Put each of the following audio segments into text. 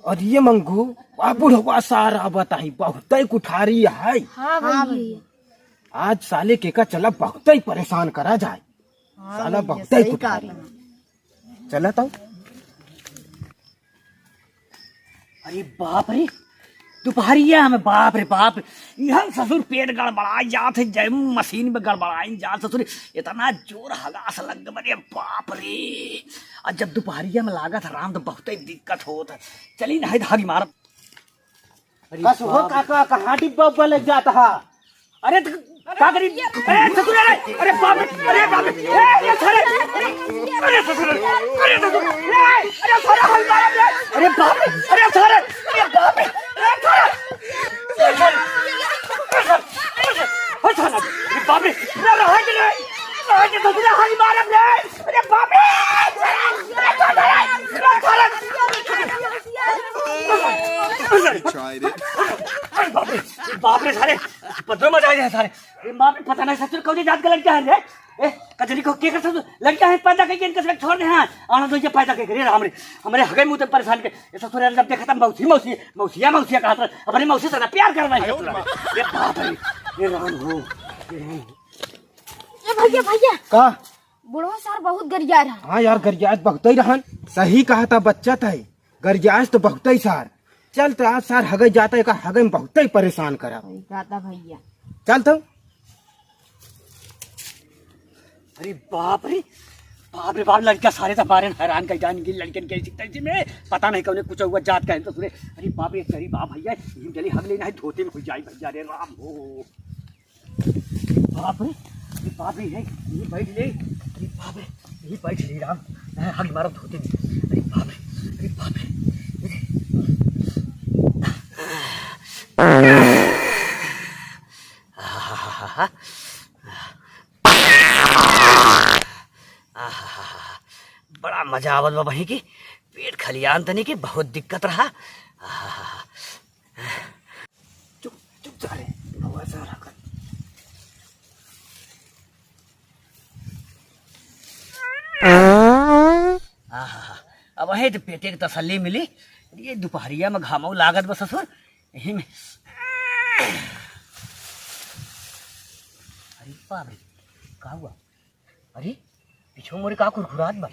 और ये मंगू बुढ़वा सारा बताई बहुत कुठारी है। हाँ भैया। आज साले के का चला बहुत ही परेशान करा जाए। साला बहुत ही कुठारी चला तो। अरे बाप रे दोपहरिया में बाप रे बाप यहाँ ससुर पेट गड़बड़ाई जात है जय मशीन में गड़बड़ाई जात ससुर इतना जोर हगास लग गए बाप रे। और जब दोपहरिया में लागत राम तो बहुत ही दिक्कत होता। चली नहीं धागी मार। काका कहाँ डिब्बा उब्बा लग जाता है। अरे क्या करी अरे ससुर अरे बाप रे अरे बाप रे अरे सारे अरे ससुर अरे ससुर अरे सारा हल मारा अरे बाप रे अरे सारे अरे बाप रे अरे बाप रे बाप रे सारे पत्थर मचा दिया सारे। बाप रे पता नहीं ससुर कौन जात का लड़का है रे कजरी को के कर ससुर लड़का है पैदा करके इनका सब छोड़ दे। हाँ आना तो ये पैदा के करे हमरे हमारे हगे मुंह पे परेशान के ससुर जब देखा था मौसी मौसी मौसिया मौसिया कहा था अपनी मौसी से प्यार करना है। ये बाप रे ये राम हो ये भैया भैया का बुढ़वा सार बहुत गरिया रहा। हाँ यार गरियाज बहुत ही रहन। सही कहा था बच्चा था गरियाज तो बहुत ही सार। चल तो आज सार हगे जाता है का हगे में बहुत ही परेशान करा। भैया चल तो। अरे बाप रे बाप लड़का सारे तो बारे हैरान कर जाने की लड़कन के तैसी में पता नहीं कौन कुछ हुआ जात का है तो सुने। अरे बाप रे करी बाप भैया जल्दी हग लेना है धोते में खुल जाए भैया रे राम हो बाप रे है ये बैठ ले। अरे बाप रे ये बैठ ले राम हग मारो धोते में। अरे बाप रे बड़ा मजा आवत बा वही की पेट खलियान तनी की बहुत दिक्कत रहा। चुप चुप जा रे अब वही तो पेटे की तसल्ली मिली। ये दोपहरिया में घामऊ लागत बस ससुर यही में। अरे बाप रे का हुआ। अरे पीछे मोरे का खुरखुरात बा।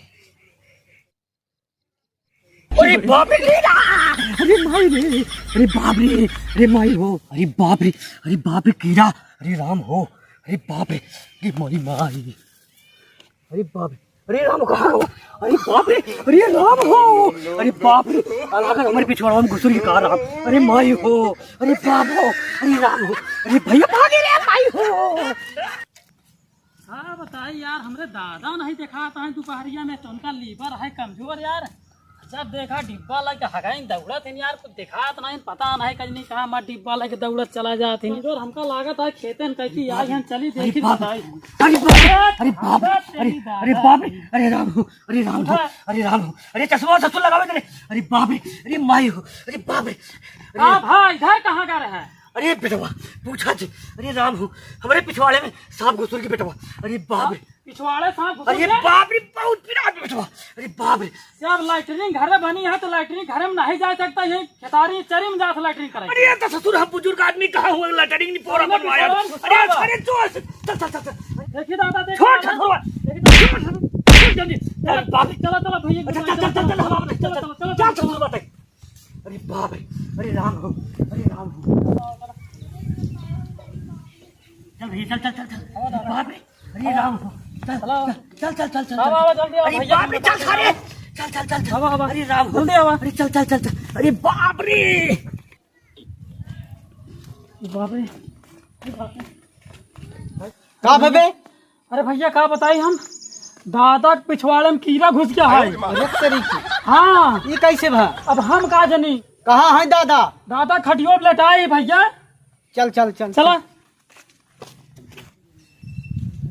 अरे बाप रे अरे माई रे अरे बाप रे अरे माई हो अरे बाप रे कीड़ा अरे राम हो अरे बाप रे ये मोरी माई अरे बाप रे अरे राम कहाँ हो अरे बाप रे अरे राम हो अरे बाप रे अगर हमारे पिछवाड़ा में घुसुर की कार राम अरे माई हो अरे बाप हो अरे राम हो अरे भैया भागे रे माई हो। हाँ बताइए यार हमरे दादा नहीं देखा था दोपहरिया में तो उनका लीवर है कमजोर यार। जब देखा डिब्बा लग हगाई दौड़त है यार कुछ देखा नहीं पता नहीं कहीं कहा मैं डिब्बा लग दौड़त चला जाती और हमका लागत है खेतन कहीं आई हम चली देखी बताई। अरे बाप अरे राम हो अरे राम हो अरे राम हो अरे चश्मा ससुर लगावे तेरे अरे बाप रे अरे माई हो अरे बाप रे भाई इधर कहाँ का रहा है। अरे बेटवा पूछा थी अरे राम हो हमारे पिछवाड़े में सांप घुसुर की बेटवा अरे बाप रे पिछवाड़े सांप अरे बाप रे बहुत पीड़ा बेटवा अरे बाप रे जब लैटरिन घर बनी है तो लैटरिन घर में नहीं जा सकता ये खेतारी चरी में जाकर लैटरिन करे। अरे तो ससुर हम बुजुर्ग आदमी कहाँ हुए लैटरिन नहीं पूरा बनवाया। अरे चल देखिए दादा छोड़ जल्दी चलो भैया चल बताए। अरे बाप रे अरे राम हो चल भैया चल बाप रे अरे राम हो चल अरे बाप रे चल सारे चल अरे राम हो अरे चल अरे बाप रे का भबे अरे भैया क्या बताई हम दादा के पिछवाड़े में कीड़ा घुस गया है। तरीके हाँ ये कैसे भा अब हम का जनी कहाँ है दादा खटियो पे लटाई भैया। चल चला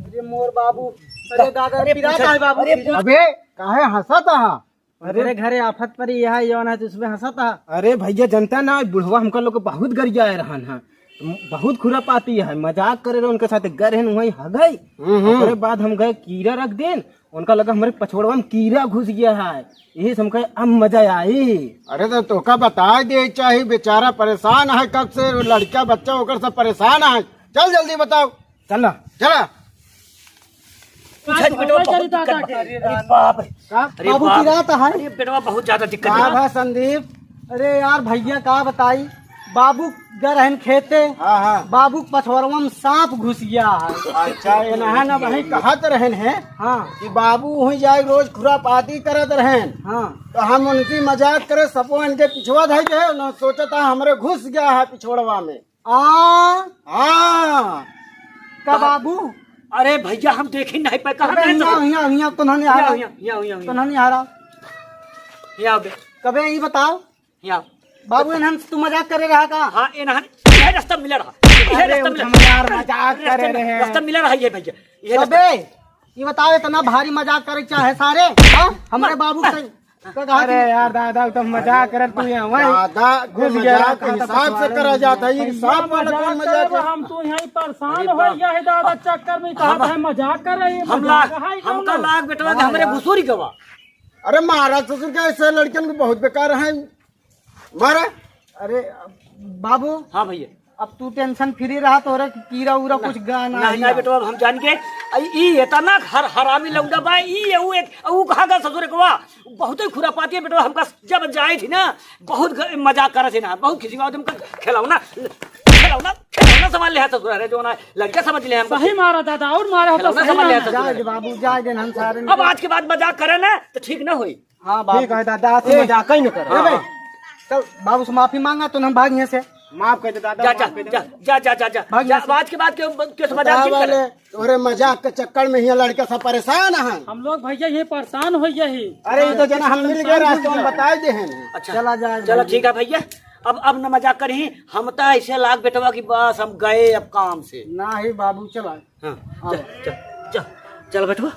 अरे मोर बाबू अरे दादा अरे बाबू अबे काहे हंसत हा। अरे घरे आफत पर यह यौन है तो उसमें हंसता। अरे भैया जनता ना बुढ़वा हमका लोग बहुत गरिया रहन है बहुत खुरापाती है, मजाक करे रहे उनके साथ गए रहन वही हगई। उसके बाद हम गए कीड़ा रख देन, उनका लगा हमारे पछोड़वा में कीड़ा घुस गया है, यही से हम कहे अब मजा आई। अरे तो तोका बता दे चाहिए, बेचारा परेशान है कब से, लड़का बच्चा होकर सब परेशान है। चल जल्दी बताओ। चला चला पूछा जी बेटवा बहुत दिक्कत बा। अरे बाप रे, अरे बाबू बाप की रात है। अरे बेटवा बहुत ज्यादा दिक्कत का बा। भा संदीप, अरे यार भैया का बताई, बाबू गए रहन खेते, हाँ हाँ। बाबू के पछवरवा में सांप घुस गया है। अच्छा एना न वही कहत रहन है हाँ कि बाबू वही जाए रोज खुरापाती करत रहन, हाँ तो हम उनकी मजाक करे सपो इनके पिछवा धाई है न, सोचता हमरे घुस गया है पिछोड़वा में। आ हाँ का बाबू अरे भैया हम देखे नहीं पाए, कहाँ गए यहाँ तो? यहाँ यहाँ तो नहीं आ रहा, यहाँ तो नहीं आ रहा। यहाँ बे, कबे ये बताओ यहाँ बाबू इन्हन तू मजाक करे रहा का? हाँ ये नहा यह रास्ता मिला रहा, यह अरे रास्ता मिला हम यार मजाक करे रहे। रास्ता मिला रहा ये भैया, यह रास्ता। कबे ये बताओ, इतना भारी मजाक करे चाहे सारे हाँ? हमारे बाबू से का कहा अरे यार दादा तो मजाक करे तू यहाँ वही दादा घुस गया के हिसाब से करा जाता है, हिसाब वाला कौन मजाक है? हम तो यहाँ परेशान हो गया है दादा, चक्कर में कहा है मजाक कर रहे हैं। हम लाग हमका लाग बेटवा के हमरे भुसूरी गवा। अरे महाराज ससुर के ऐसे लड़कियों को बहुत बेकार है मारा। अरे बाबू हाँ भैया, अब तू टेंशन फ्री रहा तो रे कीड़ा उरा कुछ गाना नहीं नहीं बेटवा हम जान के ई इतना हरामी लौंडा बा, ई ऊ एक ऊ कहा का ससुर गवा बहुत ही खुरापाती है बेटवा। हमका जब जाए थी ना बहुत मजाक करे थे ना, बहुत खिसी बात हमका खिलौना समझ ले ससुर अरे जो ना लड़का समझ ले हम सही मारा दादा, और मारा हो तो खिलौना सही समझ ले मारा। जाए ससुर। बाबू जाए देन हम सारे अब आज के बाद मजाक करे ना तो ठीक ना होई। हाँ बाबू ठीक है दादा तू मजाक ही न कर। हाँ। चल बाबू से माफी मांगा तो हम भाग यहाँ से। माफ कर दे दादा, जा माफ कर दे। जा भाग जा जा। आज के बाद क्यों मजाक बता क्यों करे? वाले तोरे मजाक के चक्कर में ही लड़का सब परेशान है। हम लोग भैया ये परेशान हो गए ही। अरे ये तो जना हम मिल गए रास्ते में बताए दे हैं। अच्छा चला जाए चलो ठीक है भैया, अब न मजाक करी, हम तो ऐसे लाग बेटवा की बस हम गए अब काम से। ना ही बाबू चला। हाँ चल चल चल चल बेटवा।